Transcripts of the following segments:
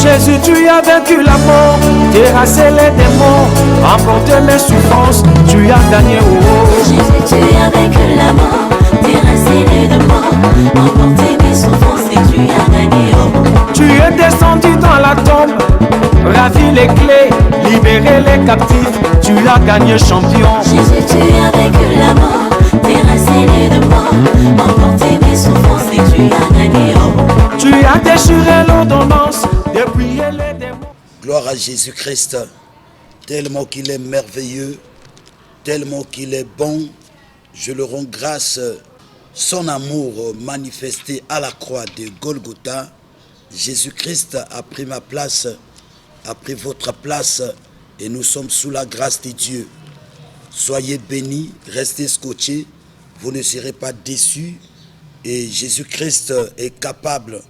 Jésus, tu as vaincu la mort, terrassé les démons, emporté mes souffrances, tu as gagné. Jésus, tu as vaincu la mort, terrassé les démons, emporté mes souffrances et tu as gagné. Tu es descendu dans la tombe, ravi les clés, libéré les captifs, tu as gagné champion. Jésus, tu as vaincu la mort, terrassé les démons, emporté mes souffrances et tu as gagné. Tu as déchiré l'ordonnance, dépouillé les démons. Gloire à Jésus-Christ, tellement qu'il est merveilleux, tellement qu'il est bon, je le rends grâce. Son amour manifesté à la croix de Golgotha, Jésus-Christ a pris ma place, a pris votre place et nous sommes sous la grâce de Dieu. Soyez bénis, restez scotchés, vous ne serez pas déçus. Et Jésus-Christ est capable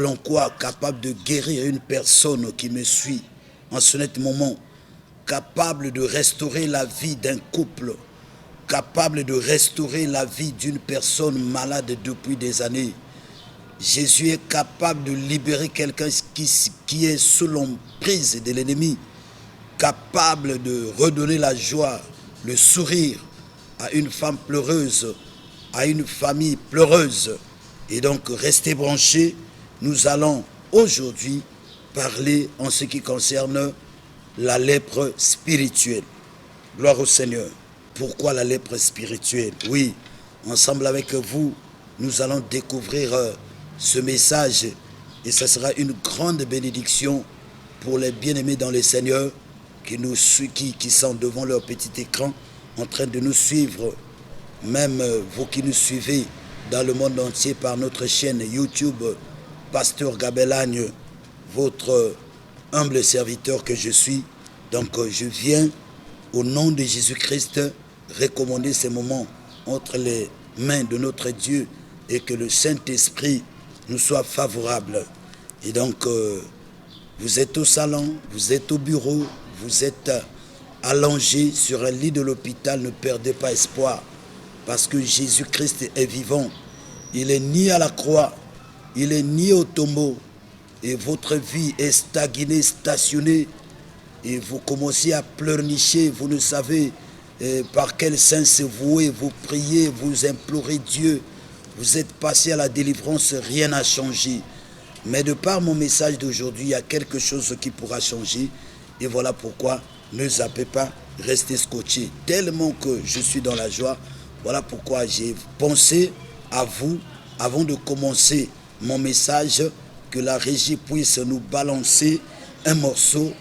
en quoi? Capable de guérir une personne qui me suit en ce net moment, capable de restaurer la vie d'un couple, capable de restaurer la vie d'une personne malade depuis des années. Jésus est capable de libérer quelqu'un qui est sous l'emprise de l'ennemi, capable de redonner la joie, le sourire à une femme pleureuse, à une famille pleureuse. Et donc restez branchés, nous allons aujourd'hui parler en ce qui concerne la lèpre spirituelle. Gloire au Seigneur. Pourquoi la lèpre spirituelle? Oui, ensemble avec vous, nous allons découvrir ce message et ça sera une grande bénédiction pour les bien-aimés dans le Seigneur qui sont devant leur petit écran en train de nous suivre. Même vous qui nous suivez dans le monde entier par notre chaîne YouTube, Pasteur Gabelagne, votre humble serviteur que je suis. Donc je viens au nom de Jésus-Christ recommander ces moments entre les mains de notre Dieu et que le Saint-Esprit nous soit favorable. Et donc vous êtes au salon, vous êtes au bureau, vous êtes allongé sur un lit de l'hôpital, ne perdez pas espoir. Parce que Jésus-Christ est vivant. Il est ni à la croix, il est ni au tombeau. Et votre vie est stagnée, stationnée. Et vous commencez à pleurnicher. Vous ne savez par quel saint se vouer. Vous priez, vous implorez Dieu. Vous êtes passé à la délivrance, rien n'a changé. Mais de par mon message d'aujourd'hui, il y a quelque chose qui pourra changer. Et voilà pourquoi ne zappez pas, restez scotchés. Tellement que je suis dans la joie. Voilà pourquoi j'ai pensé à vous, avant de commencer mon message, que la régie puisse nous balancer un morceau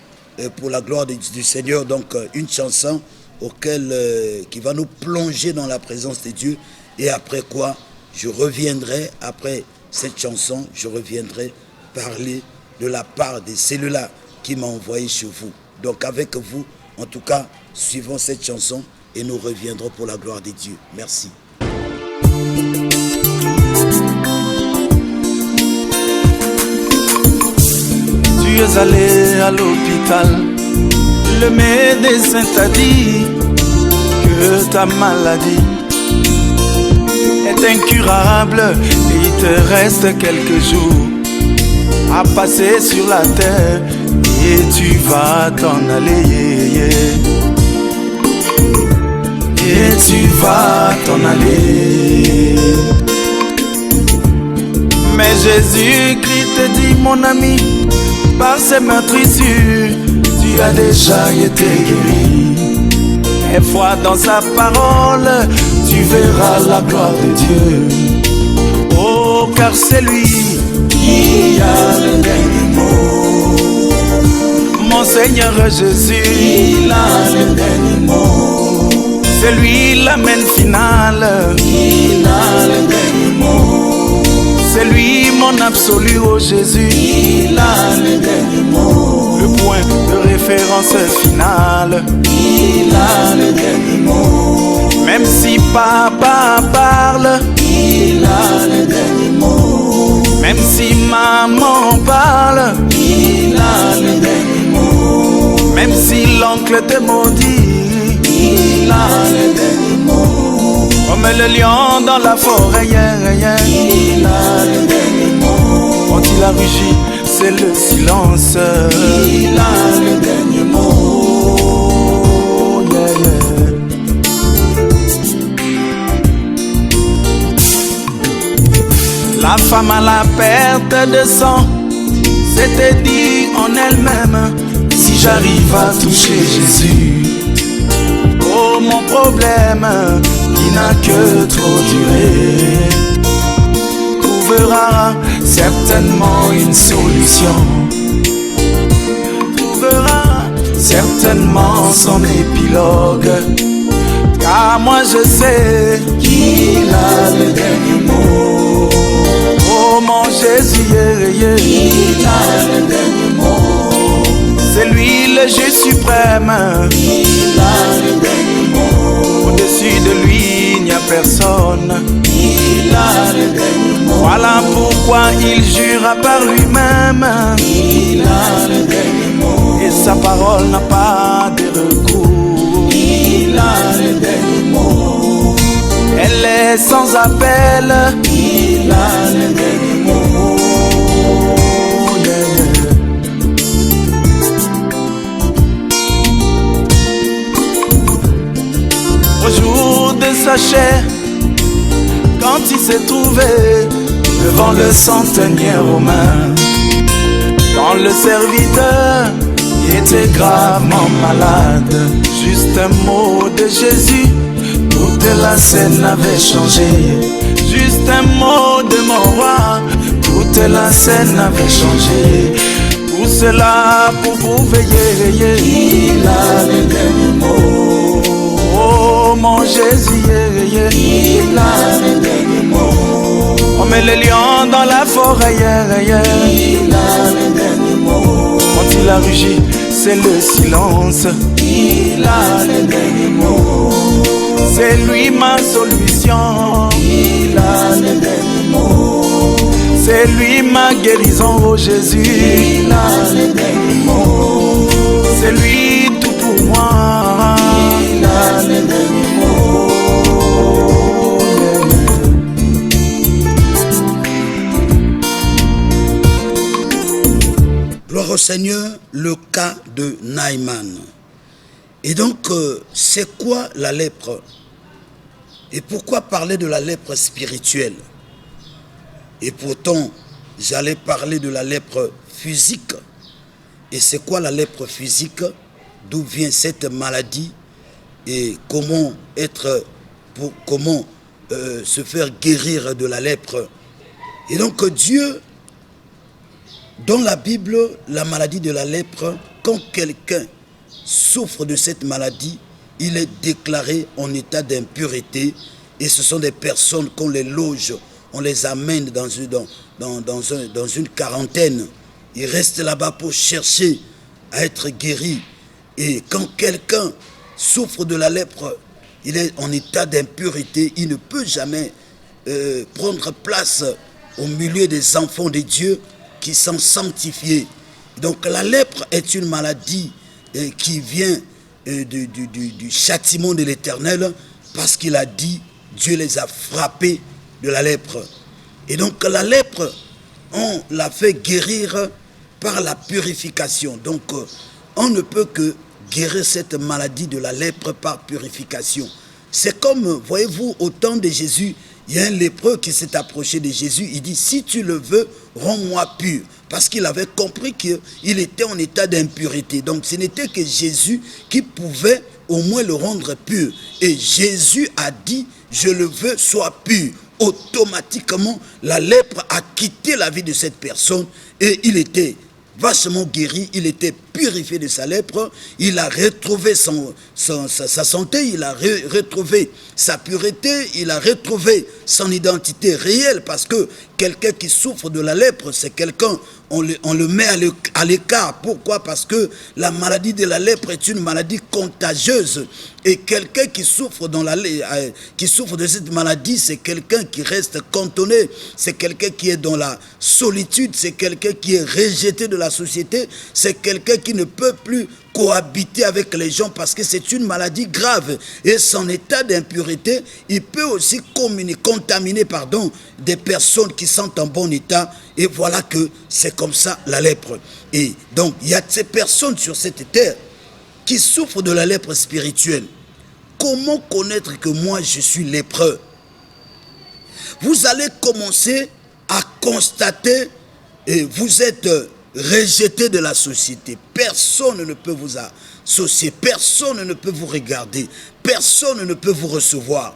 pour la gloire du Seigneur. Donc une chanson qui va nous plonger dans la présence de Dieu. Et après quoi, je reviendrai, après cette chanson, je reviendrai parler de la part de celui-là qui m'a envoyé chez vous. Donc avec vous, en tout cas, suivons cette chanson. Et nous reviendrons pour la gloire de Dieu. Merci. Tu es allé à l'hôpital, le médecin t'a dit que ta maladie est incurable et il te reste quelques jours à passer sur la terre et tu vas t'en aller. Et tu vas t'en aller. Mais Jésus-Christ te dit, mon ami, par ses meurtrissures, tu as déjà été guéri. Et foi dans sa parole, tu verras la gloire de Dieu. Oh, car c'est lui qui a le dernier mot. Mon Seigneur Jésus, il a le dernier mot. C'est lui l'amène finale. Il a le dernier mot. C'est lui mon absolu, oh Jésus. Il a le dernier mot. Le point de référence finale. Il a le dernier mot. Même si papa parle, il a le dernier mot. Même si maman parle, il a le dernier mot. Même si l'oncle te maudit, il a le dernier mot. Comme le lion dans la forêt, il a le dernier mot. Quand il a rugi, c'est le silence. Il a le dernier mot. Yeah, yeah. La femme à la perte de sang s'était dit en elle-même, si j'arrive à toucher Jésus, oh mon problème qui n'a que trop duré trouvera certainement une solution, trouvera certainement son épilogue, car moi je sais qu'il a le dernier mot. Oh mon Jésus, yeah. Il a le dernier mot. C'est lui le juge suprême. Il a le dernier mot. Au-dessus de lui, il n'y a personne. Il a le dernier mot. Voilà pourquoi il jura par lui-même. Il a le dernier mot. Et sa parole n'a pas de recours. Il a le dernier mot. Elle est sans appel. Il a le dernier mot. Au jour de sa chair, quand il s'est trouvé devant le centenier romain, quand le serviteur était gravement malade, juste un mot de Jésus, toute la scène avait changé. Juste un mot de mon roi, toute la scène avait changé. Tout cela pour vous veiller. Il a le dernier mot. Oh mon Jésus, il a le dernier mot. On met les lions dans la forêt. Il a le dernier mot. Quand il a rugi, c'est le silence. Il a le dernier mot. C'est lui ma solution. Il a le dernier mot. C'est lui ma guérison, oh Jésus. Il a le dernier mot. C'est lui tout pour moi. Il a le dernier mot. Gloire au Seigneur, le cas de Naaman. Et donc, c'est quoi la lèpre? Et pourquoi parler de la lèpre spirituelle? Et pourtant, j'allais parler de la lèpre physique. Et c'est quoi la lèpre physique? D'où vient cette maladie? Et comment se faire guérir de la lèpre? Et donc Dieu, dans la Bible, la maladie de la lèpre, quand quelqu'un souffre de cette maladie, il est déclaré en état d'impureté. Et ce sont des personnes qu'on les loge, on les amène dans une quarantaine. Ils restent là-bas pour chercher à être guéris. Et quand quelqu'un souffre de la lèpre, il est en état d'impureté, il ne peut jamais prendre place au milieu des enfants de Dieu qui sont sanctifiés. Donc la lèpre est une maladie qui vient du châtiment de l'Éternel, parce qu'il a dit, Dieu les a frappés de la lèpre. Et donc la lèpre, on l'a fait guérir par la purification. Donc on ne peut que guérir cette maladie de la lèpre par purification. C'est comme, voyez-vous, au temps de Jésus, il y a un lépreux qui s'est approché de Jésus, il dit, si tu le veux, rends-moi pur. Parce qu'il avait compris qu'il était en état d'impureté. Donc ce n'était que Jésus qui pouvait au moins le rendre pur. Et Jésus a dit, je le veux, sois pur. Automatiquement, la lèpre a quitté la vie de cette personne et il était vachement guéri, il était purifié de sa lèpre, il a retrouvé sa santé, il a retrouvé sa pureté, il a retrouvé son identité réelle, parce que quelqu'un qui souffre de la lèpre, c'est quelqu'un, on le met à l'écart. Pourquoi? Parce que la maladie de la lèpre est une maladie contagieuse. Et quelqu'un qui souffre de cette maladie, c'est quelqu'un qui reste cantonné, c'est quelqu'un qui est dans la solitude, c'est quelqu'un qui est rejeté de la société, c'est quelqu'un qui ne peut plus cohabiter avec les gens parce que c'est une maladie grave. Et son état d'impureté, il peut aussi contaminer des personnes qui sont en bon état. Et voilà que c'est comme ça la lèpre. Et donc, il y a ces personnes sur cette terre qui souffrent de la lèpre spirituelle. Comment connaître que moi je suis lépreux? Vous allez commencer à constater et vous êtes rejeté de la société. Personne ne peut vous associer, personne ne peut vous regarder, personne ne peut vous recevoir.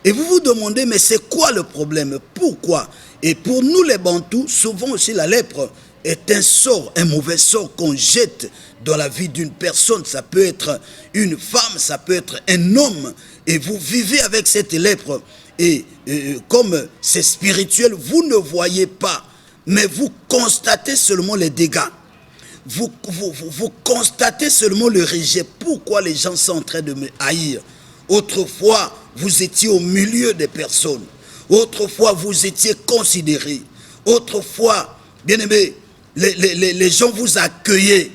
Et vous vous demandez, mais c'est quoi le problème? Pourquoi? Et pour nous les Bantous, souvent aussi la lèpre est un sort, un mauvais sort qu'on jette dans la vie d'une personne. Ça peut être une femme, ça peut être un homme. Et vous vivez avec cette lèpre. Et comme c'est spirituel, vous ne voyez pas, mais vous constatez seulement les dégâts. Vous constatez seulement le rejet. Pourquoi les gens sont en train de me haïr? Autrefois, vous étiez au milieu des personnes. Autrefois, vous étiez considéré. Autrefois, bien aimé, les gens vous accueillaient.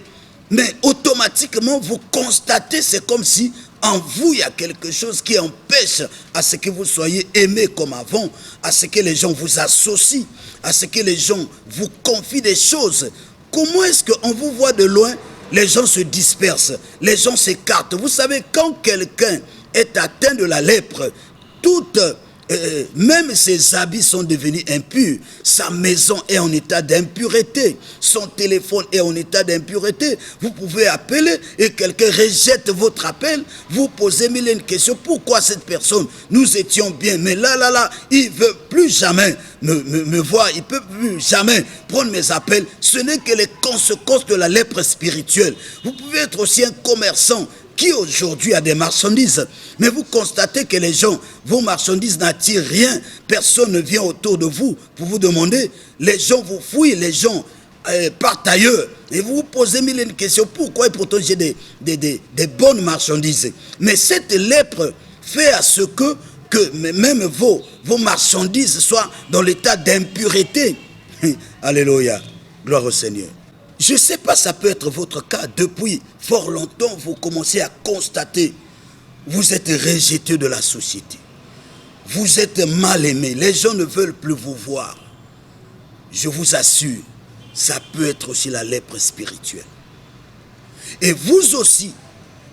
Mais automatiquement, vous constatez, c'est comme si en vous, il y a quelque chose qui empêche à ce que vous soyez aimé comme avant, à ce que les gens vous associent, à ce que les gens vous confient des choses. Comment est-ce qu'on vous voit de loin, les gens se dispersent, les gens s'écartent? Vous savez, quand quelqu'un est atteint de la lèpre, même ses habits sont devenus impurs, sa maison est en état d'impureté, son téléphone est en état d'impureté. Vous pouvez appeler et quelqu'un rejette votre appel, vous posez mille et une questions. Pourquoi cette personne, nous étions bien, mais là, il ne veut plus jamais me voir, il ne peut plus jamais prendre mes appels. Ce n'est que les conséquences de la lèpre spirituelle. Vous pouvez être aussi un commerçant qui aujourd'hui a des marchandises, mais vous constatez que les gens, vos marchandises n'attirent rien, personne ne vient autour de vous pour vous demander, les gens vous fouillent, les gens partent ailleurs, et vous vous posez mille et une questions, pourquoi? Et pourtant j'ai des bonnes marchandises. Mais cette lèpre fait à ce que même vos marchandises soient dans l'état d'impureté. Alléluia, gloire au Seigneur. Je ne sais pas, ça peut être votre cas. Depuis fort longtemps, vous commencez à constater, vous êtes rejeté de la société. Vous êtes mal aimé. Les gens ne veulent plus vous voir. Je vous assure, ça peut être aussi la lèpre spirituelle. Et vous aussi,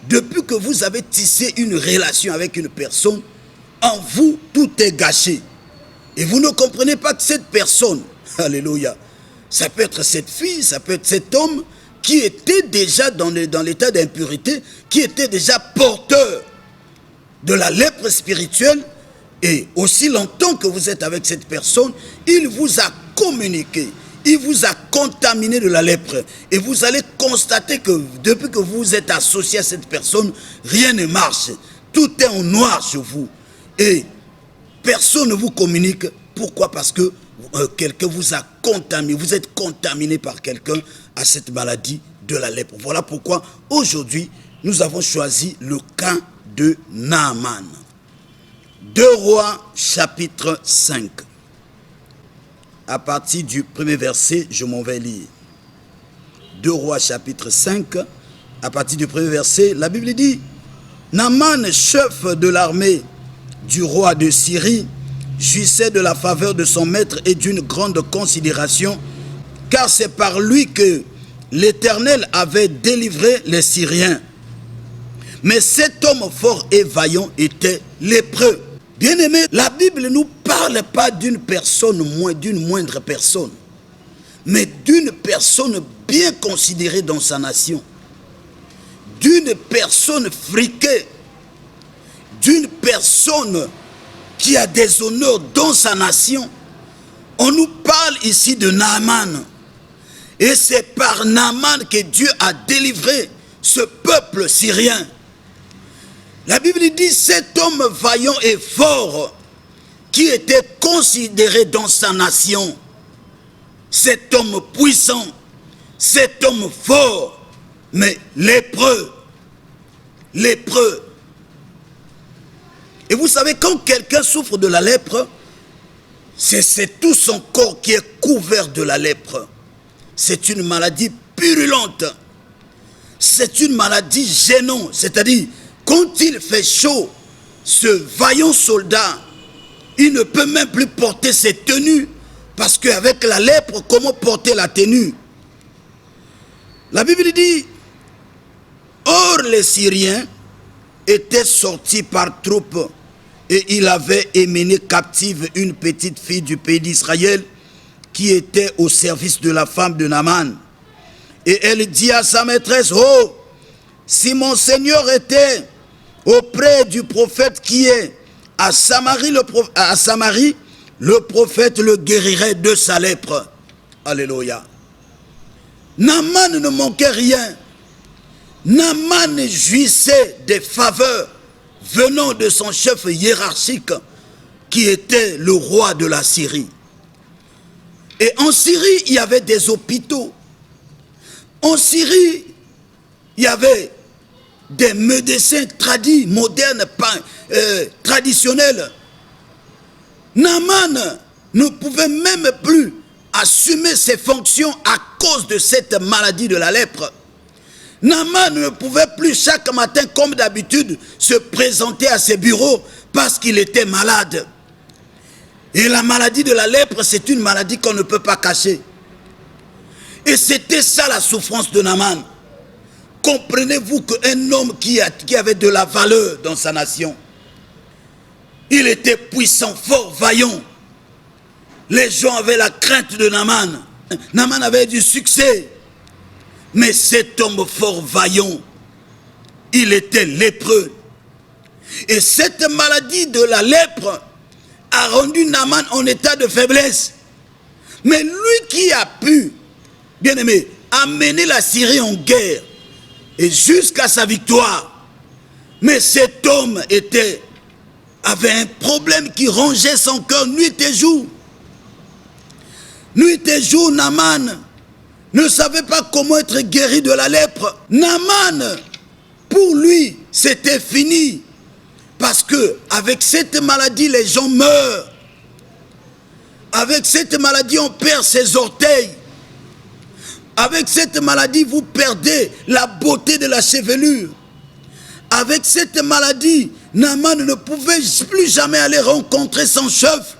depuis que vous avez tissé une relation avec une personne, en vous, tout est gâché. Et vous ne comprenez pas que cette personne, alléluia, ça peut être cette fille, ça peut être cet homme qui était déjà dans l'état d'impurité, qui était déjà porteur de la lèpre spirituelle. Et aussi longtemps que vous êtes avec cette personne, il vous a communiqué, il vous a contaminé de la lèpre. Et vous allez constater que depuis que vous êtes associé à cette personne, rien ne marche. Tout est en noir chez vous. Et personne ne vous communique. Pourquoi? Parce que quelqu'un vous a contaminé, vous êtes contaminé par quelqu'un à cette maladie de la lèpre. Voilà pourquoi aujourd'hui nous avons choisi le cas de Naaman. 2 Rois chapitre 5. À partir du premier verset, je m'en vais lire. 2 Rois chapitre 5, à partir du premier verset, la Bible dit: Naaman, chef de l'armée du roi de Syrie, jouissait de la faveur de son maître et d'une grande considération, car c'est par lui que l'Éternel avait délivré les Syriens. Mais cet homme fort et vaillant était lépreux. Bien-aimé, la Bible ne nous parle pas d'une personne, d'une moindre personne, mais d'une personne bien considérée dans sa nation, d'une personne friquée, d'une personne qui a des honneurs dans sa nation. On nous parle ici de Naaman. Et c'est par Naaman que Dieu a délivré ce peuple syrien. La Bible dit: cet homme vaillant et fort, qui était considéré dans sa nation, cet homme puissant, cet homme fort, mais lépreux. Lépreux. Et vous savez, quand quelqu'un souffre de la lèpre, c'est tout son corps qui est couvert de la lèpre. C'est une maladie purulente. c'est une maladie gênante. C'est-à-dire, quand il fait chaud, ce vaillant soldat, il ne peut même plus porter ses tenues. Parce qu'avec la lèpre, comment porter la tenue? La Bible dit, or les Syriens étaient sortis par troupes et il avait émené captive une petite fille du pays d'Israël qui était au service de la femme de Naaman. Et elle dit à sa maîtresse, oh, si mon Seigneur était auprès du prophète qui est à Samarie, le prophète le guérirait de sa lèpre. Alléluia. Naaman ne manquait rien. Naaman jouissait des faveurs venant de son chef hiérarchique qui était le roi de la Syrie. Et en Syrie, il y avait des hôpitaux. En Syrie, il y avait des médecins modernes, traditionnels. Naaman ne pouvait même plus assumer ses fonctions à cause de cette maladie de la lèpre. Naaman ne pouvait plus chaque matin, comme d'habitude, se présenter à ses bureaux parce qu'il était malade. Et la maladie de la lèpre, c'est une maladie qu'on ne peut pas cacher. Et c'était ça la souffrance de Naaman. Comprenez-vous qu'un homme qui avait de la valeur dans sa nation, il était puissant, fort, vaillant. Les gens avaient la crainte de Naaman. Naaman avait du succès. Mais cet homme fort, vaillant, il était lépreux. Et cette maladie de la lèpre a rendu Naaman en état de faiblesse. Mais lui qui a pu, bien aimé, amener la Syrie en guerre et jusqu'à sa victoire. Mais cet homme avait un problème qui rongeait son cœur nuit et jour. Nuit et jour, Naaman ne savait pas comment être guéri de la lèpre. Naaman, pour lui, c'était fini. Parce que avec cette maladie, les gens meurent. Avec cette maladie, on perd ses orteils. Avec cette maladie, vous perdez la beauté de la chevelure. Avec cette maladie, Naaman ne pouvait plus jamais aller rencontrer son chef.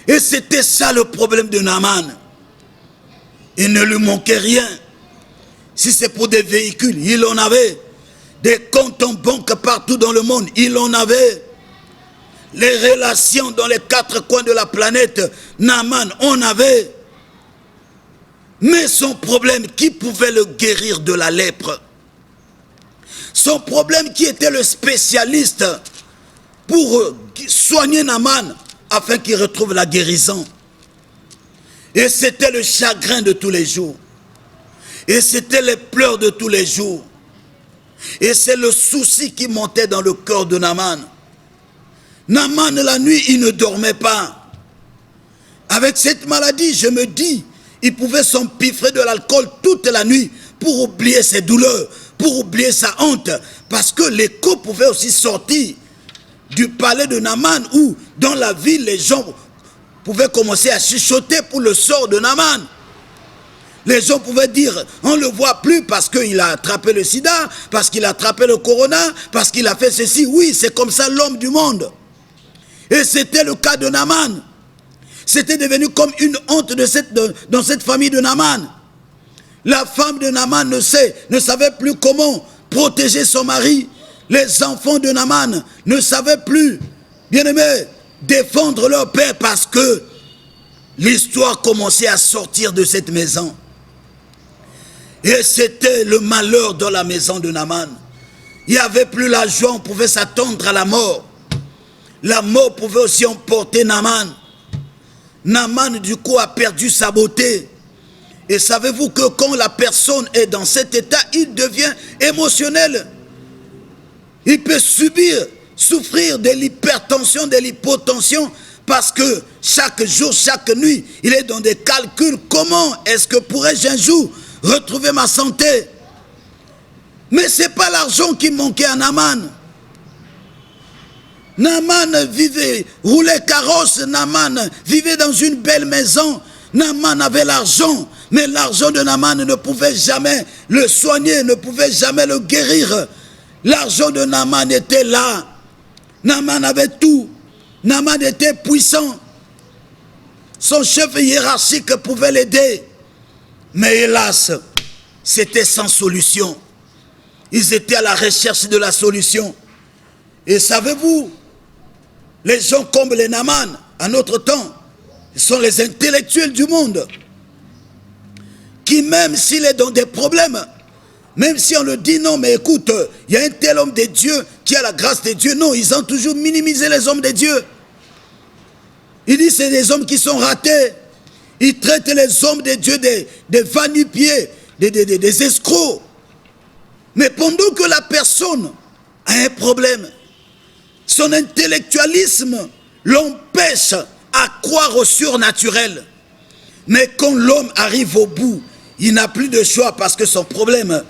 Et c'était ça le problème de Naaman. Il ne lui manquait rien. Si c'est pour des véhicules, il en avait. Des comptes en banque partout dans le monde, il en avait. Les relations dans les 4 coins de la planète, Naaman en avait. Mais son problème, qui pouvait le guérir de la lèpre? Son problème, qui était le spécialiste pour soigner Naaman afin qu'il retrouve la guérison? Et c'était le chagrin de tous les jours. Et c'était les pleurs de tous les jours. Et c'est le souci qui montait dans le cœur de Naaman. Naaman, la nuit, il ne dormait pas. Avec cette maladie, je me dis, il pouvait s'empiffrer de l'alcool toute la nuit pour oublier ses douleurs, pour oublier sa honte. Parce que l'écho pouvait aussi sortir du palais de Naaman où, dans la ville, les gens pouvaient commencer à chuchoter pour le sort de Naaman. Les gens pouvaient dire, on ne le voit plus parce qu'il a attrapé le sida, parce qu'il a attrapé le corona, parce qu'il a fait ceci. Oui, c'est comme ça l'homme du monde. Et c'était le cas de Naaman. C'était devenu comme une honte dans cette famille de Naaman. La femme de Naaman ne savait plus comment protéger son mari. Les enfants de Naaman ne savaient plus, bien aimé, défendre leur père parce que l'histoire commençait à sortir de cette maison. Et c'était le malheur dans la maison de Naaman. Il n'y avait plus la joie, on pouvait s'attendre à la mort. La mort pouvait aussi emporter Naaman. Naaman, du coup, a perdu sa beauté. Et savez-vous que quand la personne est dans cet état, il devient émotionnel. Il peut souffrir de l'hypertension, de l'hypotension, parce que chaque jour, chaque nuit, il est dans des calculs. Comment est-ce que pourrais-je un jour retrouver ma santé? Mais ce n'est pas l'argent qui manquait à Naaman. Naaman vivait, roulait carrosse, Naaman vivait dans une belle maison. Naaman avait l'argent. Mais l'argent de Naaman ne pouvait jamais le soigner, ne pouvait jamais le guérir. L'argent de Naaman était là. Naaman avait tout. Naaman était puissant. Son chef hiérarchique pouvait l'aider. Mais hélas, c'était sans solution. Ils étaient à la recherche de la solution. Et savez-vous, les gens comme les Naaman, à notre temps, ils sont les intellectuels du monde, qui même s'il est dans des problèmes, même si on le dit non, mais écoute, il y a un tel homme de Dieu qui a la grâce de Dieu. Non, ils ont toujours minimisé les hommes de Dieu. Ils disent c'est des hommes qui sont ratés. Ils traitent les hommes de Dieu des va-nu-pieds, des escrocs. Mais pendant que la personne a un problème, son intellectualisme l'empêche à croire au surnaturel. Mais quand l'homme arrive au bout, il n'a plus de choix parce que son problème,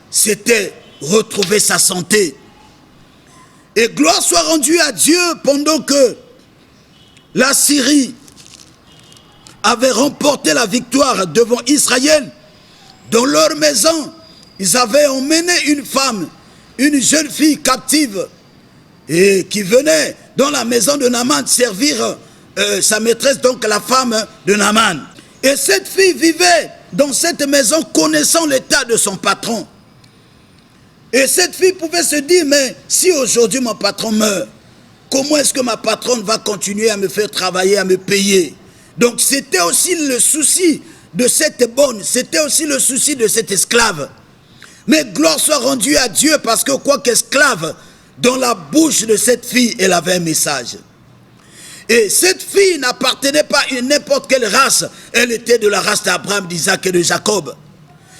c'était retrouver sa santé. Et gloire soit rendue à Dieu pendant que la Syrie avait remporté la victoire devant Israël. Dans leur maison, ils avaient emmené une femme, une jeune fille captive, et qui venait dans la maison de Naaman servir sa maîtresse, donc la femme de Naaman. Et cette fille vivait dans cette maison connaissant l'état de son patron. Et cette fille pouvait se dire, mais si aujourd'hui mon patron meurt, comment est-ce que ma patronne va continuer à me faire travailler, à me payer? Donc c'était aussi le souci de cette bonne, c'était aussi le souci de cette esclave. Mais gloire soit rendue à Dieu parce que quoi qu'esclave, dans la bouche de cette fille, elle avait un message. Et cette fille n'appartenait pas à n'importe quelle race. Elle était de la race d'Abraham, d'Isaac et de Jacob.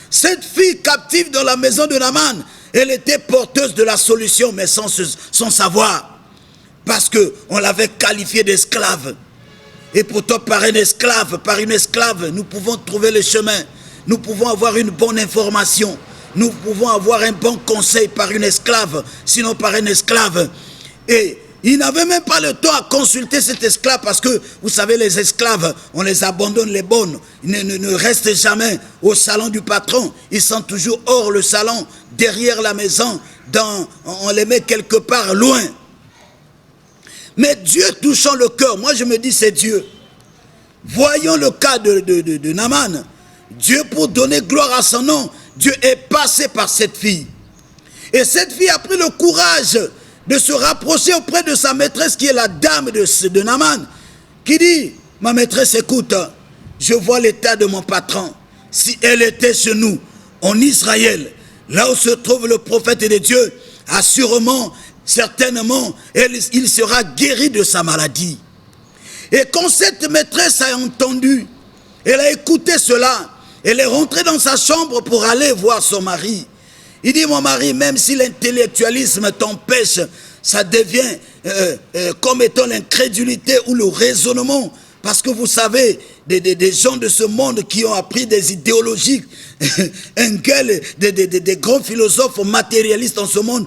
Cette fille captive dans la maison de Naaman, elle était porteuse de la solution, mais sans savoir. Parce qu'on l'avait qualifiée d'esclave. Et pourtant, par une esclave, nous pouvons trouver le chemin. Nous pouvons avoir une bonne information. Nous pouvons avoir un bon conseil par une esclave, sinon par un esclave. Et il n'avait même pas le temps à consulter cet esclave parce que, vous savez, les esclaves, on les abandonne les bonnes. Ils ne restent jamais au salon du patron. Ils sont toujours hors le salon, derrière la maison, on les met quelque part loin. Mais Dieu touchant le cœur, moi je me dis c'est Dieu. Voyons le cas de Naaman. Dieu, pour donner gloire à son nom, Dieu est passé par cette fille. Et cette fille a pris le courage de se rapprocher auprès de sa maîtresse qui est la dame de Naaman, qui dit, ma maîtresse, écoute, je vois l'état de mon patron. Si elle était chez nous, en Israël, là où se trouve le prophète de Dieu, assurément, certainement, il sera guéri de sa maladie. Et quand cette maîtresse a entendu, elle a écouté cela, elle est rentrée dans sa chambre pour aller voir son mari. Il dit, mon mari, même si l'intellectualisme t'empêche, ça devient comme étant l'incrédulité ou le raisonnement. Parce que vous savez, des gens de ce monde qui ont appris des idéologies, des grands philosophes matérialistes dans ce monde,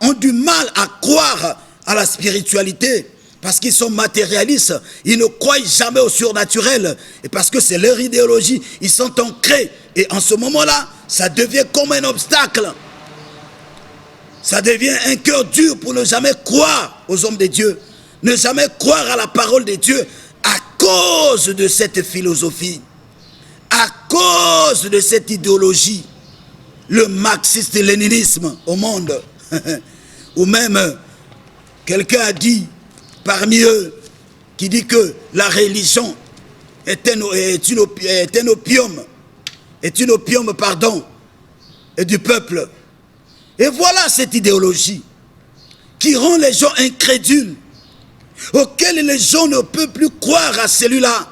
ont du mal à croire à la spiritualité. Parce qu'ils sont matérialistes, ils ne croient jamais au surnaturel. Et parce que c'est leur idéologie, ils sont ancrés. Et en ce moment-là, ça devient comme un obstacle. Ça devient un cœur dur pour ne jamais croire aux hommes de Dieu. Ne jamais croire à la parole de Dieu à cause de cette philosophie. À cause de cette idéologie. Le marxiste-léninisme au monde. Ou même, quelqu'un a dit, parmi eux, qui dit que la religion est un opium et du peuple. Et voilà cette idéologie qui rend les gens incrédules, auxquels les gens ne peuvent plus croire à celui-là.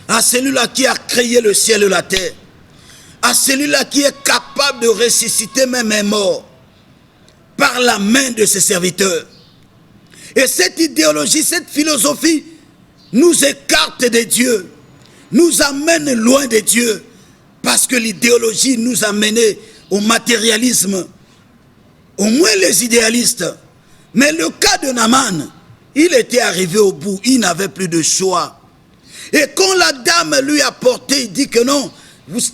À celui-là qui a créé le ciel et la terre. À celui-là qui est capable de ressusciter même un mort par la main de ses serviteurs. Et cette idéologie, cette philosophie nous écarte de Dieu, nous amène loin de Dieu, parce que l'idéologie nous a menés au matérialisme, au moins les idéalistes. Mais le cas de Naaman, il était arrivé au bout, il n'avait plus de choix. Et quand la dame lui a porté, il dit que non,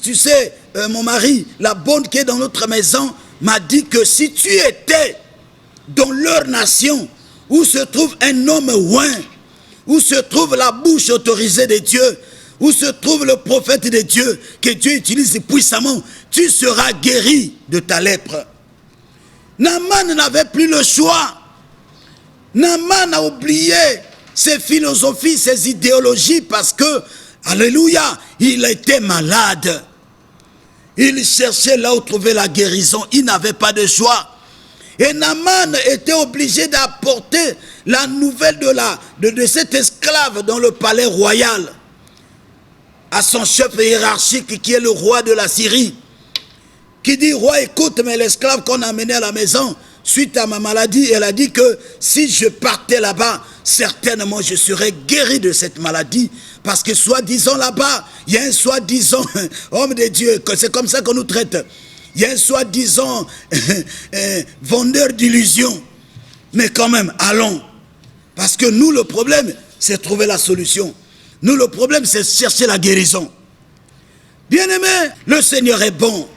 tu sais, mon mari, la bonne qui est dans notre maison, m'a dit que si tu étais dans leur nation, où se trouve un homme oint, où se trouve la bouche autorisée de Dieu, où se trouve le prophète de Dieu, que Dieu utilise puissamment, tu seras guéri de ta lèpre. Naaman n'avait plus le choix. Naaman a oublié ses philosophies, ses idéologies, parce que, alléluia, il était malade. Il cherchait là où trouver la guérison. Il n'avait pas de choix. Et Naaman était obligé d'apporter la nouvelle de cet esclave dans le palais royal à son chef hiérarchique qui est le roi de la Syrie, qui dit: roi, écoute, mais l'esclave qu'on a amené à la maison, suite à ma maladie, elle a dit que si je partais là-bas, certainement je serais guéri de cette maladie, parce que soi-disant là-bas, il y a un soi-disant homme de Dieu, c'est comme ça qu'on nous traite. Il y a un soi-disant vendeur d'illusions. Mais quand même, allons. Parce que nous, le problème, c'est trouver la solution. Nous, le problème, c'est chercher la guérison. Bien-aimé, le Seigneur est bon.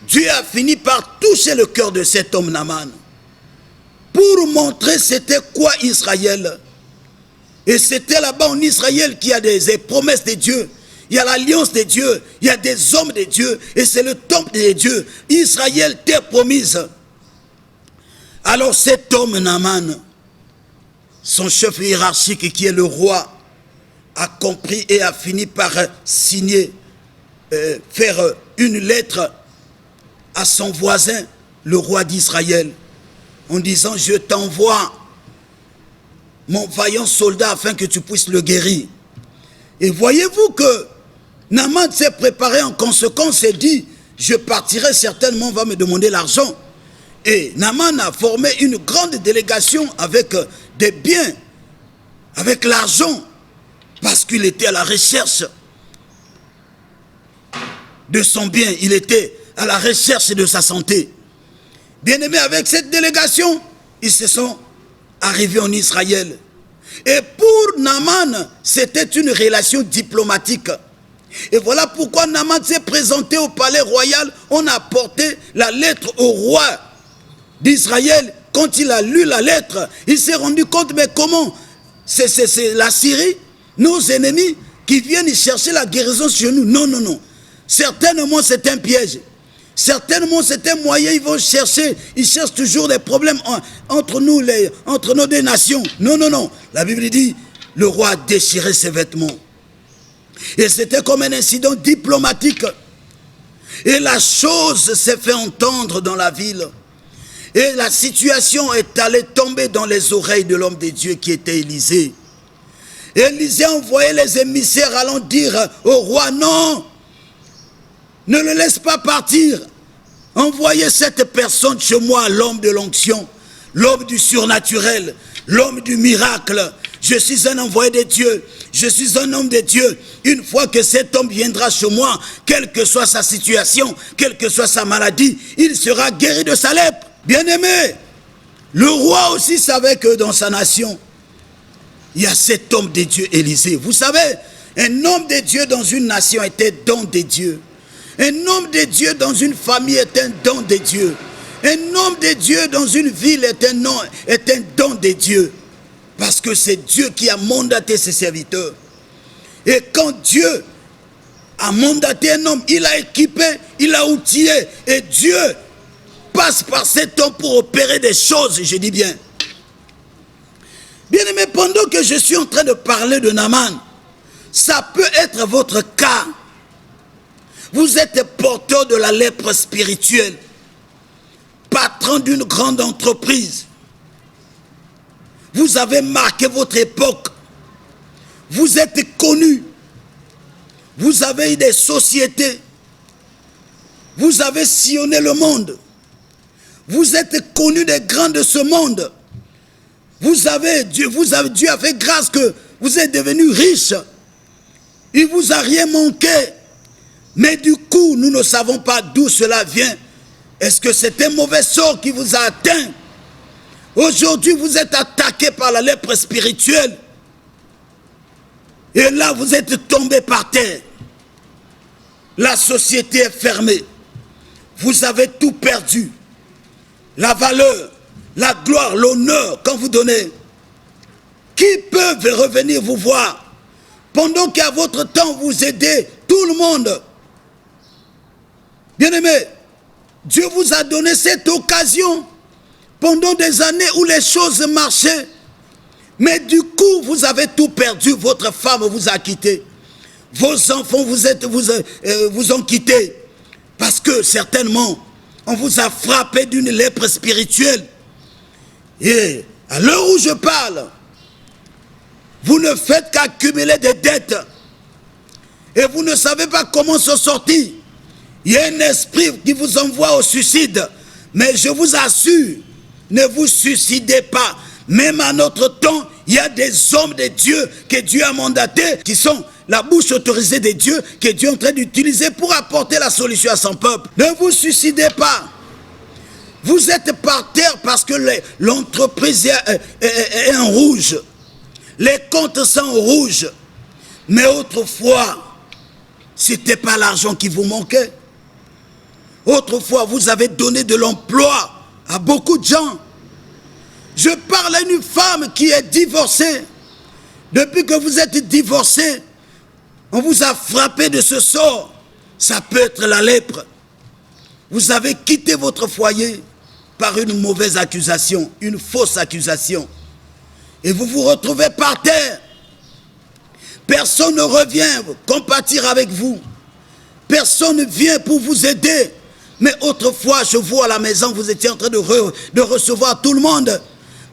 Dieu a fini par toucher le cœur de cet homme Naaman pour montrer c'était quoi Israël. Et c'était là-bas en Israël qu'il y a des promesses de Dieu. Il y a l'alliance de Dieu, il y a des hommes de Dieu, et c'est le temple de Dieu. Israël t'est promise. Alors cet homme Naaman, son chef hiérarchique qui est le roi, a compris et a fini par signer, faire une lettre à son voisin, le roi d'Israël, en disant: je t'envoie mon vaillant soldat afin que tu puisses le guérir. Et voyez-vous que Naaman s'est préparé en conséquence et dit: je partirai certainement, on va me demander l'argent. Et Naaman a formé une grande délégation avec des biens, avec l'argent, parce qu'il était à la recherche de son bien, il était à la recherche de sa santé. Bien-aimés, avec cette délégation, ils se sont arrivés en Israël. Et pour Naaman, c'était une relation diplomatique. Et voilà pourquoi Naaman s'est présenté au palais royal. On a apporté la lettre au roi d'Israël. Quand il a lu la lettre, il s'est rendu compte: mais comment? C'est la Syrie, nos ennemis, qui viennent chercher la guérison sur nous. Non, non, non. Certainement, c'est un piège. Certainement, c'est un moyen. Ils cherchent toujours des problèmes entre nous, entre nos deux nations. Non, non, non. La Bible dit: le roi a déchiré ses vêtements. Et c'était comme un incident diplomatique. Et la chose s'est fait entendre dans la ville. Et la situation est allée tomber dans les oreilles de l'homme de Dieu qui était Élisée. Et Élisée a envoyé les émissaires allant dire au roi: non, ne le laisse pas partir. Envoyez cette personne chez moi, l'homme de l'onction, l'homme du surnaturel, l'homme du miracle. Je suis un envoyé de Dieu, je suis un homme de Dieu. Une fois que cet homme viendra chez moi, quelle que soit sa situation, quelle que soit sa maladie, il sera guéri de sa lèpre. Bien-aimé, le roi aussi savait que dans sa nation, il y a cet homme de Dieu, Élisée. Vous savez, un homme de Dieu dans une nation est un don de Dieu. Un homme de Dieu dans une famille est un don de Dieu. Un homme de Dieu dans une ville est un don de Dieu. Parce que c'est Dieu qui a mandaté ses serviteurs. Et quand Dieu a mandaté un homme, il a équipé, il a outillé. Et Dieu passe par cet homme pour opérer des choses, je dis bien. Bien aimé, pendant que je suis en train de parler de Naaman, ça peut être votre cas. Vous êtes porteur de la lèpre spirituelle, patron d'une grande entreprise. Vous avez marqué votre époque. Vous êtes connu. Vous avez eu des sociétés. Vous avez sillonné le monde. Vous êtes connu des grands de ce monde. Dieu a fait grâce que vous êtes devenu riche. Il vous a rien manqué. Mais du coup, nous ne savons pas d'où cela vient. Est-ce que c'est un mauvais sort qui vous a atteint? Aujourd'hui, vous êtes attaqué par la lèpre spirituelle. Et là, vous êtes tombé par terre. La société est fermée. Vous avez tout perdu. La valeur, la gloire, l'honneur qu'on vous donnait. Qui peut revenir vous voir pendant qu'à votre temps vous aidez tout le monde? Bien-aimés, Dieu vous a donné cette occasion pendant des années où les choses marchaient. Mais du coup, vous avez tout perdu. Votre femme vous a quitté. Vos enfants vous ont quitté. Parce que certainement, on vous a frappé d'une lèpre spirituelle. Et à l'heure où je parle, vous ne faites qu'accumuler des dettes. Et vous ne savez pas comment s'en sortir. Il y a un esprit qui vous envoie au suicide. Mais je vous assure, ne vous suicidez pas. Même à notre temps, il y a des hommes de Dieu que Dieu a mandatés, qui sont la bouche autorisée de Dieu, que Dieu est en train d'utiliser pour apporter la solution à son peuple. Ne vous suicidez pas. Vous êtes par terre parce que l'entreprise est en rouge. Les comptes sont en rouge. Mais autrefois, ce n'était pas l'argent qui vous manquait. Autrefois, vous avez donné de l'emploi à beaucoup de gens. Je parle à une femme qui est divorcée. Depuis que vous êtes divorcé, on vous a frappé de ce sort. Ça peut être la lèpre. Vous avez quitté votre foyer par une mauvaise accusation, une fausse accusation. Et vous vous retrouvez par terre. Personne ne revient compatir avec vous. Personne ne vient pour vous aider. Mais autrefois, je vois à la maison, vous étiez en train de recevoir tout le monde.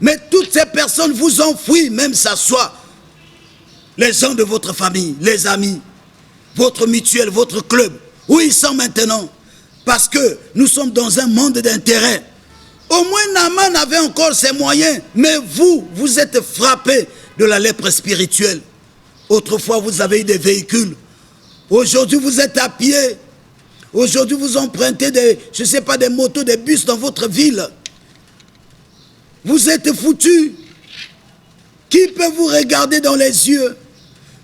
Mais toutes ces personnes vous ont fui, même ça soit les gens de votre famille, les amis, votre mutuelle, votre club. Où ils sont maintenant? Parce que nous sommes dans un monde d'intérêt. Au moins Naaman avait encore ses moyens, mais vous êtes frappés de la lèpre spirituelle. Autrefois, vous avez eu des véhicules. Aujourd'hui, vous êtes à pied. Aujourd'hui, vous empruntez des motos, des bus dans votre ville. Vous êtes foutus. Qui peut vous regarder dans les yeux?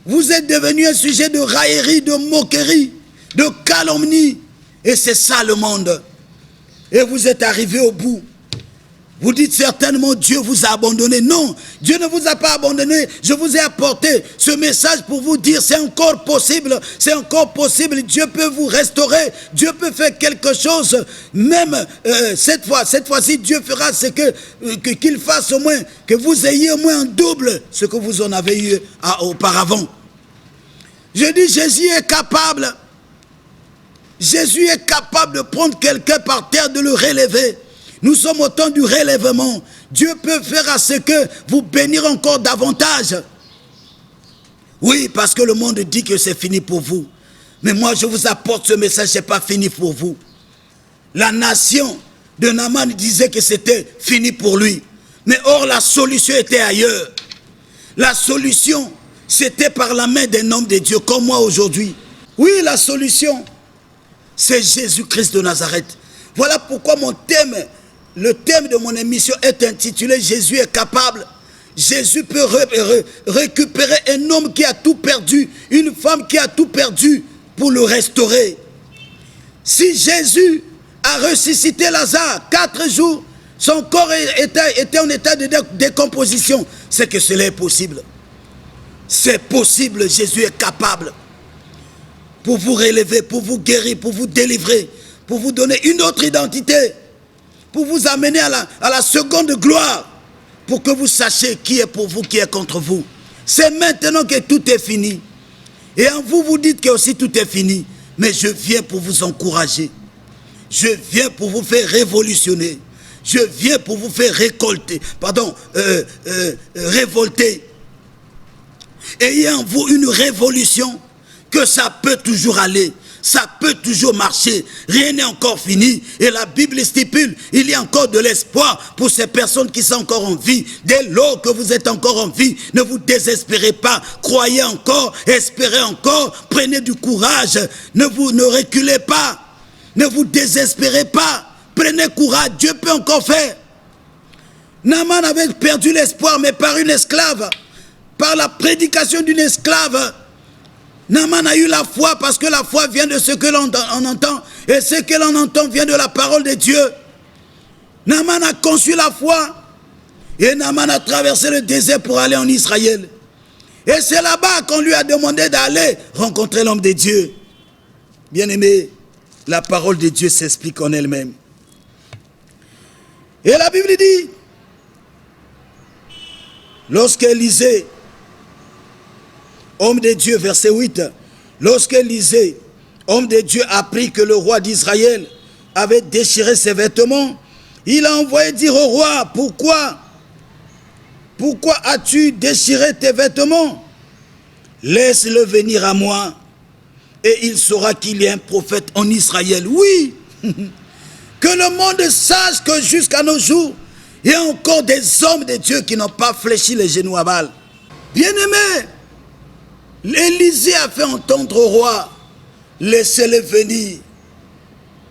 Vous êtes devenu un sujet de raillerie, de moquerie, de calomnie. Et c'est ça le monde. Et vous êtes arrivé au bout. Vous dites certainement Dieu vous a abandonné. Non, Dieu ne vous a pas abandonné. Je vous ai apporté ce message pour vous dire c'est encore possible. C'est encore possible. Dieu peut vous restaurer. Dieu peut faire quelque chose. Même cette fois-ci, Dieu fera ce qu'il fasse au moins, que vous ayez au moins un double ce que vous en avez eu auparavant. Je dis Jésus est capable. Jésus est capable de prendre quelqu'un par terre, de le relever. Nous sommes au temps du relèvement. Dieu peut faire à ce que vous bénir encore davantage. Oui, parce que le monde dit que c'est fini pour vous. Mais moi, je vous apporte ce message, ce n'est pas fini pour vous. La nation de Naaman disait que c'était fini pour lui. Mais or, la solution était ailleurs. La solution, c'était par la main d'un homme de Dieu, comme moi aujourd'hui. Oui, la solution, c'est Jésus-Christ de Nazareth. Voilà pourquoi le thème de mon émission est intitulé « Jésus est capable ». Jésus peut récupérer un homme qui a tout perdu, une femme qui a tout perdu pour le restaurer. Si Jésus a ressuscité Lazare 4 jours, son corps était en état de décomposition, c'est que cela est possible. C'est possible, Jésus est capable pour vous relever, pour vous guérir, pour vous délivrer, pour vous donner une autre identité, pour vous amener à la seconde gloire, pour que vous sachiez qui est pour vous, qui est contre vous. C'est maintenant que tout est fini. Et en vous, vous dites que aussi tout est fini. Mais je viens pour vous encourager. Je viens pour vous faire révolutionner. Je viens pour vous faire révolter. Ayez en vous une révolution, que ça peut toujours aller. Ça peut toujours marcher. Rien n'est encore fini. Et la Bible stipule, il y a encore de l'espoir pour ces personnes qui sont encore en vie. Dès lors que vous êtes encore en vie, ne vous désespérez pas. Croyez encore, espérez encore, prenez du courage. Ne reculez pas. Ne vous désespérez pas. Prenez courage, Dieu peut encore faire. Naaman avait perdu l'espoir, mais par une esclave. par la prédication d'une esclave. Naaman a eu la foi parce que la foi vient de ce que l'on entend. Et ce que l'on entend vient de la parole de Dieu. Naaman a conçu la foi. Et Naaman a traversé le désert pour aller en Israël. Et c'est là-bas qu'on lui a demandé d'aller rencontrer l'homme de Dieu. Bien-aimé, la parole de Dieu s'explique en elle-même. Et la Bible dit, lorsqu'Élisée, homme de Dieu, verset 8, lorsqu'Élisée, homme de Dieu, apprit que le roi d'Israël avait déchiré ses vêtements, il a envoyé dire au roi, pourquoi as-tu déchiré tes vêtements? Laisse-le venir à moi, et il saura qu'il y a un prophète en Israël. Oui, que le monde sache que jusqu'à nos jours, il y a encore des hommes de Dieu qui n'ont pas fléchi les genoux à Baal. Bien-aimé, Élisée a fait entendre au roi, laissez-le venir.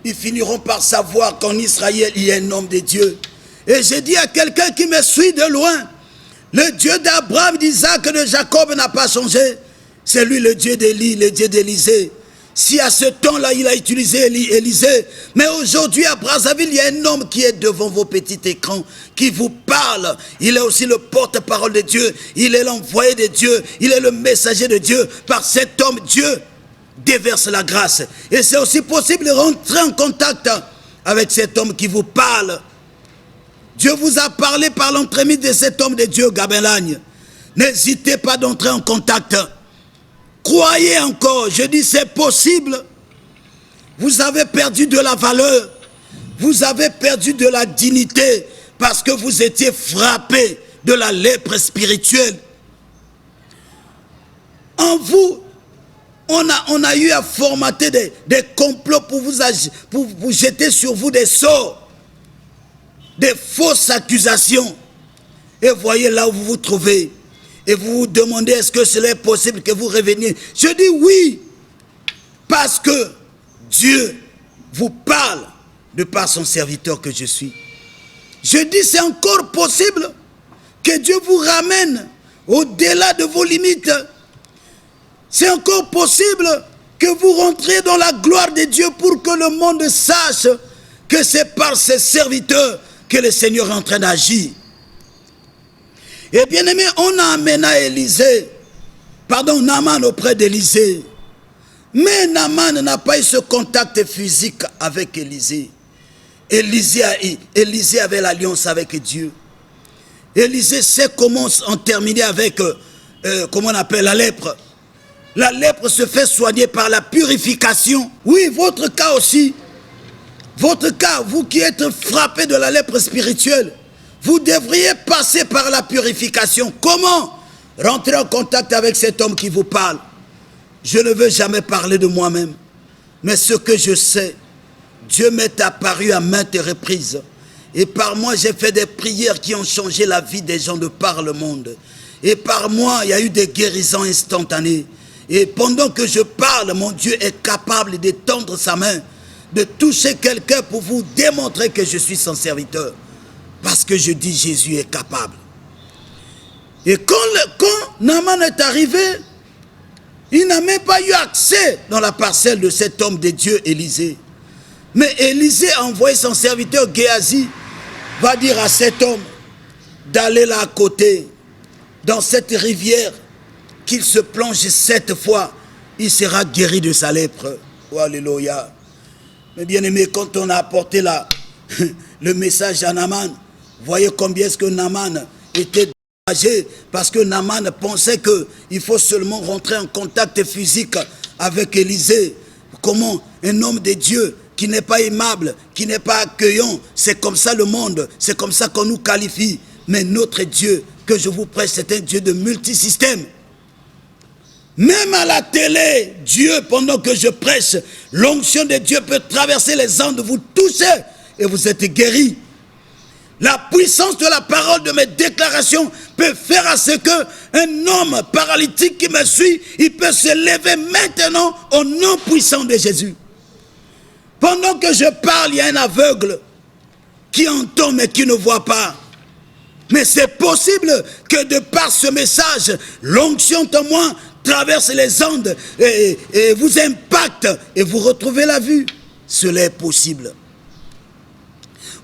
Ils finiront par savoir qu'en Israël, il y a un homme de Dieu. Et j'ai dit à quelqu'un qui me suit de loin, le Dieu d'Abraham, d'Isaac et de Jacob n'a pas changé. C'est lui le Dieu d'Élie, le Dieu d'Élisée. Si à ce temps-là, il a utilisé Élisée, mais aujourd'hui à Brazzaville, il y a un homme qui est devant vos petits écrans, qui vous parle. Il est aussi le porte-parole de Dieu, il est l'envoyé de Dieu, il est le messager de Dieu. Par cet homme, Dieu déverse la grâce. Et c'est aussi possible de rentrer en contact avec cet homme qui vous parle. Dieu vous a parlé par l'entremise de cet homme de Dieu, Gabelagne. N'hésitez pas d'entrer en contact. Croyez encore, je dis c'est possible. Vous avez perdu de la valeur, vous avez perdu de la dignité parce que vous étiez frappé de la lèpre spirituelle. En vous, on a eu à formater des complots pour vous jeter sur vous des sorts, des fausses accusations. Et voyez là où vous vous trouvez. Et vous vous demandez, est-ce que cela est possible que vous reveniez? Je dis oui, parce que Dieu vous parle de par son serviteur que je suis. Je dis c'est encore possible que Dieu vous ramène au-delà de vos limites. C'est encore possible que vous rentriez dans la gloire de Dieu pour que le monde sache que c'est par ses serviteurs que le Seigneur est en train d'agir. Et bien aimé, on a amené Naaman auprès d'Élisée. Mais Naaman n'a pas eu ce contact physique avec Élisée. Élisée avait l'alliance avec Dieu. Élisée sait comment en terminer avec, comment on appelle la lèpre. La lèpre se fait soigner par la purification. Oui, votre cas aussi. Votre cas, vous qui êtes frappé de la lèpre spirituelle, vous devriez passer par la purification. Comment? Rentrer en contact avec cet homme qui vous parle. Je ne veux jamais parler de moi-même. Mais ce que je sais, Dieu m'est apparu à maintes reprises. Et par moi, j'ai fait des prières qui ont changé la vie des gens de par le monde. Et par moi, il y a eu des guérisons instantanées. Et pendant que je parle, mon Dieu est capable d'étendre sa main, de toucher quelqu'un pour vous démontrer que je suis son serviteur. Parce que je dis Jésus est capable. Et quand Naaman est arrivé, il n'a même pas eu accès dans la parcelle de cet homme de Dieu, Élisée. Mais Élisée a envoyé son serviteur Géasi, va dire à cet homme d'aller là à côté, dans cette rivière, qu'il se plonge 7 fois, il sera guéri de sa lèpre. Oh, alléluia. Mais bien aimé, quand on a apporté le message à Naaman, voyez combien est-ce que Naaman était découragé, parce que Naaman pensait qu'il faut seulement rentrer en contact physique avec Élisée. Comment un homme de Dieu qui n'est pas aimable, qui n'est pas accueillant, c'est comme ça le monde, c'est comme ça qu'on nous qualifie. Mais notre Dieu que je vous prêche, c'est un Dieu de multisystème. Même à la télé, Dieu, pendant que je prêche, l'onction de Dieu peut traverser les Andes, vous toucher et vous êtes guéris. La puissance de la parole de mes déclarations peut faire à ce qu'un homme paralytique qui me suit, il peut se lever maintenant au nom puissant de Jésus. Pendant que je parle, il y a un aveugle qui entend mais qui ne voit pas. Mais c'est possible que de par ce message, l'onction témoin traverse les ondes et vous impacte et vous retrouvez la vue. Cela est possible.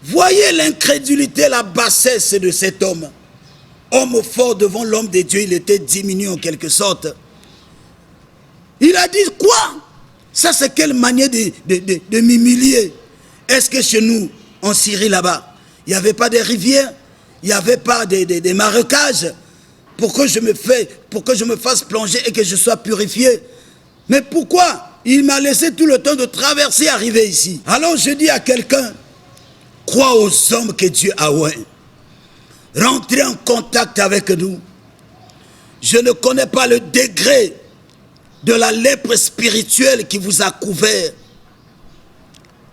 Voyez l'incrédulité, la bassesse de cet homme. Homme fort devant l'homme de Dieu, il était diminué en quelque sorte. Il a dit quoi? Ça c'est quelle manière de m'humilier? Est-ce que chez nous, en Syrie là-bas, il n'y avait pas de rivières? Il n'y avait pas de marécages? Pour que je me fasse plonger et que je sois purifié? Mais pourquoi? Il m'a laissé tout le temps de traverser et arriver ici. Alors je dis à quelqu'un, crois aux hommes que Dieu a oint. Rentrez en contact avec nous. Je ne connais pas le degré de la lèpre spirituelle qui vous a couvert.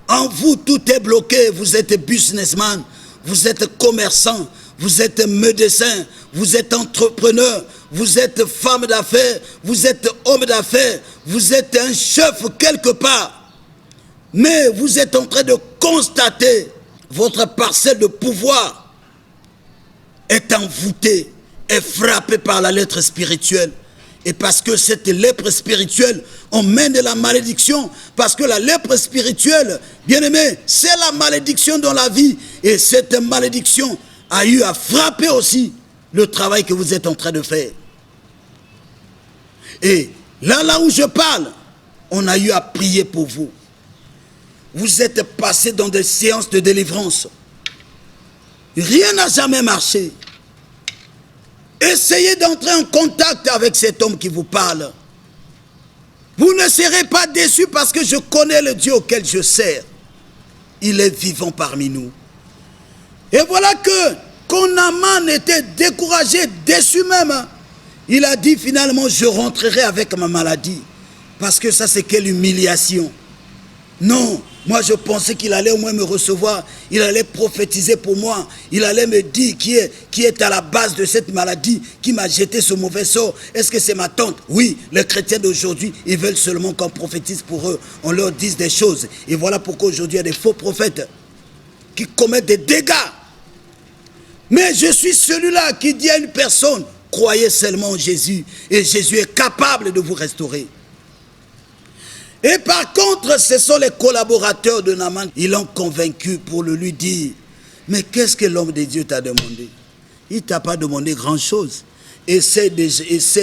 En vous, tout est bloqué. Vous êtes businessman, vous êtes commerçant, vous êtes médecin, vous êtes entrepreneur, vous êtes femme d'affaires, vous êtes homme d'affaires, vous êtes un chef quelque part. Mais vous êtes en train de constater votre parcelle de pouvoir est envoûtée, est frappée par la lèpre spirituelle. Et parce que cette lèpre spirituelle, on mène de la malédiction. Parce que la lèpre spirituelle, bien aimé, c'est la malédiction dans la vie. Et cette malédiction a eu à frapper aussi le travail que vous êtes en train de faire. Et là où je parle, on a eu à prier pour vous. Vous êtes passé dans des séances de délivrance. Rien n'a jamais marché. Essayez d'entrer en contact avec cet homme qui vous parle. Vous ne serez pas déçus parce que je connais le Dieu auquel je sers. Il est vivant parmi nous. Et voilà que, quand Naaman était découragé, déçu même, il a dit finalement, je rentrerai avec ma maladie. Parce que ça, c'est quelle humiliation. Non, moi je pensais qu'il allait au moins me recevoir, il allait prophétiser pour moi, il allait me dire qui est à la base de cette maladie, qui m'a jeté ce mauvais sort. Est-ce que c'est ma tante? Oui, les chrétiens d'aujourd'hui, ils veulent seulement qu'on prophétise pour eux, on leur dise des choses. Et voilà pourquoi aujourd'hui il y a des faux prophètes qui commettent des dégâts. Mais je suis celui-là qui dit à une personne, croyez seulement en Jésus, et Jésus est capable de vous restaurer. Et par contre, ce sont les collaborateurs de Naaman. Ils l'ont convaincu pour le lui dire. Mais qu'est-ce que l'homme de Dieu t'a demandé? Il ne t'a pas demandé grand-chose. Essaie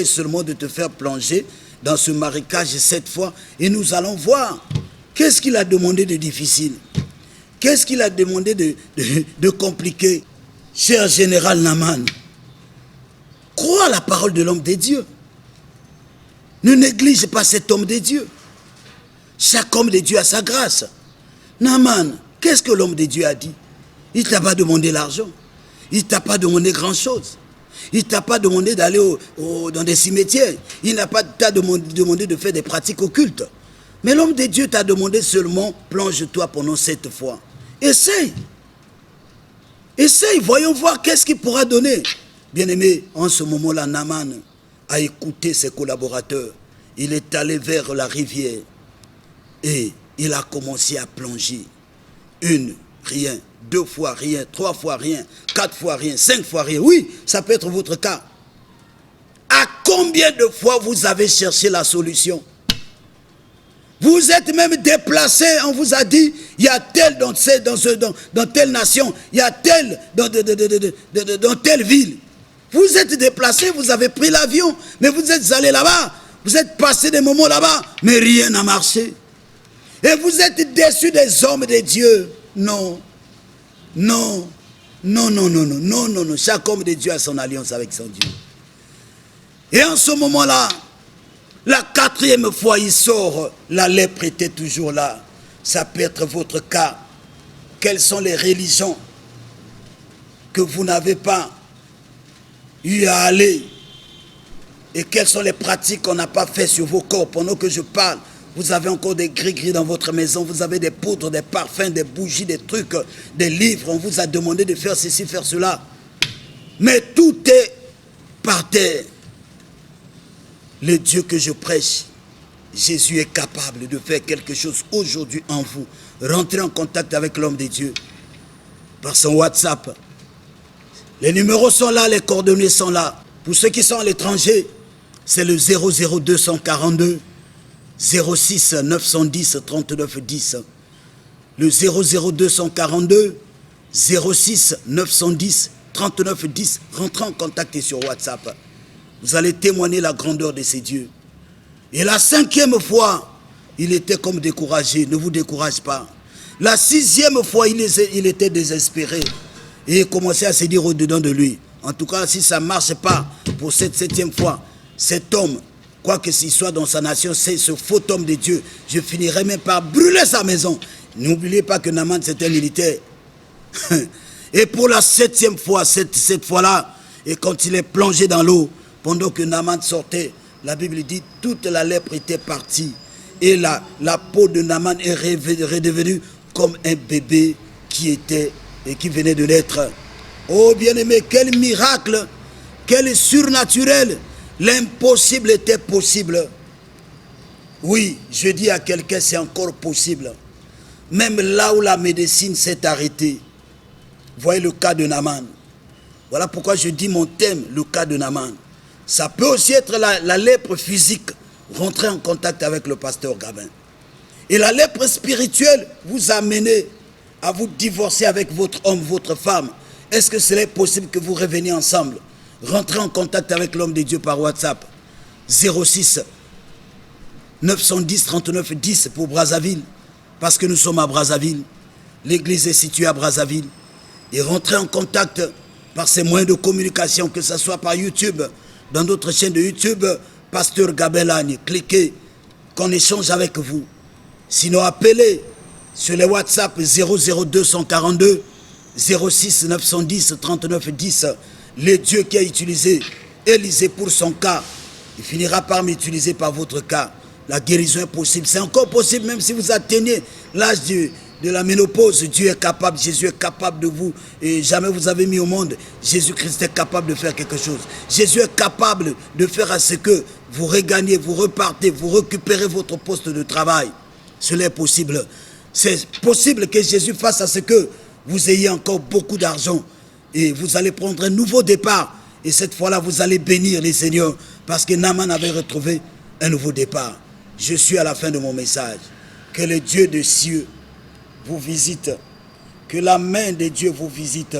seulement de te faire plonger dans ce marécage cette fois. Et nous allons voir. Qu'est-ce qu'il a demandé de difficile? Qu'est-ce qu'il a demandé de compliqué? Cher général Naaman, crois à la parole de l'homme de Dieu. Ne néglige pas cet homme de Dieu. Chaque homme de Dieu a sa grâce. Naaman, qu'est-ce que l'homme de Dieu a dit? Il ne t'a pas demandé l'argent. Il ne t'a pas demandé grand-chose. Il ne t'a pas demandé d'aller dans des cimetières. Il n'a pas t'a demandé de faire des pratiques occultes. Mais l'homme de Dieu t'a demandé seulement, plonge-toi pendant 7 fois. Essaye. Essaye, voyons voir qu'est-ce qu'il pourra donner. Bien-aimé, en ce moment-là, Naaman a écouté ses collaborateurs. Il est allé vers la rivière. Et il a commencé à plonger. 1, rien. 2 fois rien. 3 fois rien. 4 fois rien. 5 fois rien. Oui, ça peut être votre cas. À combien de fois vous avez cherché la solution? Vous êtes même déplacé. On vous a dit, il y a tel dans telle nation. Il y a tel dans telle ville. Vous êtes déplacé, vous avez pris l'avion. Mais vous êtes allé là-bas. Vous êtes passé des moments là-bas. Mais rien n'a marché. Et vous êtes déçus des hommes de Dieu. Non. Non. Non, non, non, non, non, non, non. Chaque homme de Dieu a son alliance avec son Dieu. Et en ce moment-là, la 4e fois il sort, la lèpre était toujours là. Ça peut être votre cas. Quelles sont les religions que vous n'avez pas eu à aller? Et quelles sont les pratiques qu'on n'a pas fait sur vos corps? Pendant que je parle, vous avez encore des gris-gris dans votre maison, vous avez des poudres, des parfums, des bougies, des trucs, des livres. On vous a demandé de faire ceci, faire cela. Mais tout est par terre. Le Dieu que je prêche, Jésus est capable de faire quelque chose aujourd'hui en vous. Rentrez en contact avec l'homme de Dieu par son WhatsApp. Les numéros sont là, les coordonnées sont là. Pour ceux qui sont à l'étranger, c'est le 00242 06 910 39 10. Le 00242 06 910 39 10. Rentrez en contact sur WhatsApp. Vous allez témoigner la grandeur de ces dieux. Et la 5e fois, il était comme découragé. Ne vous décourage pas. La 6e fois, il était désespéré. Et il commençait à se dire au-dedans de lui. En tout cas, si ça ne marche pas pour cette 7e fois, cet homme, quoi que s'il soit dans sa nation, c'est ce faux homme de Dieu. Je finirai même par brûler sa maison. N'oubliez pas que Naaman, c'était un militaire. Et pour la 7e fois, cette fois-là, et quand il est plongé dans l'eau, pendant que Naaman sortait, la Bible dit, toute la lèpre était partie. Et la peau de Naaman est redevenue comme un bébé qui venait de naître. Oh bien-aimé, quel miracle, quel surnaturel. L'impossible était possible. Oui, je dis à quelqu'un, c'est encore possible. Même là où la médecine s'est arrêtée. Voyez le cas de Naaman. Voilà pourquoi je dis mon thème, le cas de Naaman. Ça peut aussi être la lèpre physique. Rentrez en contact avec le pasteur Gabin. Et la lèpre spirituelle vous amène à vous divorcer avec votre homme, votre femme. Est-ce que c'est possible que vous reveniez ensemble? Rentrez en contact avec l'homme de Dieu par WhatsApp. 06 910 39 10 pour Brazzaville. Parce que nous sommes à Brazzaville. L'église est située à Brazzaville. Et rentrez en contact par ces moyens de communication, que ce soit par YouTube, dans notre chaîne de YouTube, Pasteur Gabin Lagne. Cliquez, qu'on échange avec vous. Sinon, appelez sur les WhatsApp 00242 06 910 39 10. Le Dieu qui a utilisé Élisée pour son cas, il finira par m'utiliser par votre cas. La guérison est possible. C'est encore possible même si vous atteignez l'âge de la ménopause. Dieu est capable, Jésus est capable de vous. Et jamais vous avez mis au monde, Jésus-Christ est capable de faire quelque chose. Jésus est capable de faire à ce que vous regagnez, vous repartez, vous récupérez votre poste de travail. Cela est possible. C'est possible que Jésus fasse à ce que vous ayez encore beaucoup d'argent. Et vous allez prendre un nouveau départ. Et cette fois-là, vous allez bénir les seigneurs. Parce que Naaman avait retrouvé un nouveau départ. Je suis à la fin de mon message. Que le Dieu des cieux vous visite. Que la main de Dieu vous visite.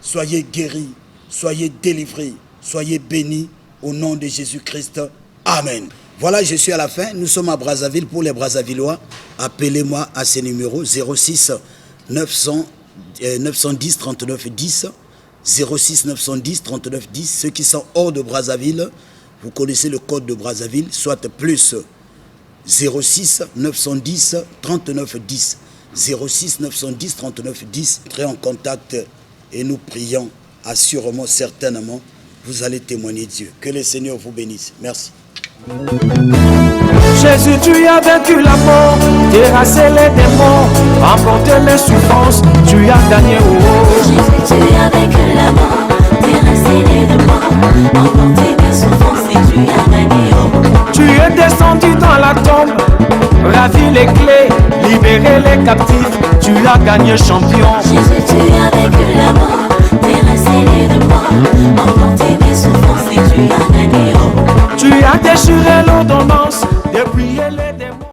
Soyez guéris. Soyez délivrés. Soyez bénis. Au nom de Jésus-Christ. Amen. Voilà, je suis à la fin. Nous sommes à Brazzaville. Pour les Brazzavillois, appelez-moi à ces numéros 06 910 39 10. 06 910 39 10. Ceux qui sont hors de Brazzaville, vous connaissez le code de Brazzaville, soit plus 06 910 39 10. 06 910 39 10. Entrez en contact et nous prions. Assurément, certainement, vous allez témoigner Dieu. Que le Seigneur vous bénisse. Merci. Jésus, tu as vaincu la mort, terrassé les démons, emporté les souffrances, tu as gagné. Jésus, tu as vaincu la mort, terrassé les démons, emporté les souffrances et tu as gagné. Tu es descendu dans la tombe, ravi les clés, libéré les captifs, tu as gagné champion. Jésus, tu as vaincu la mort.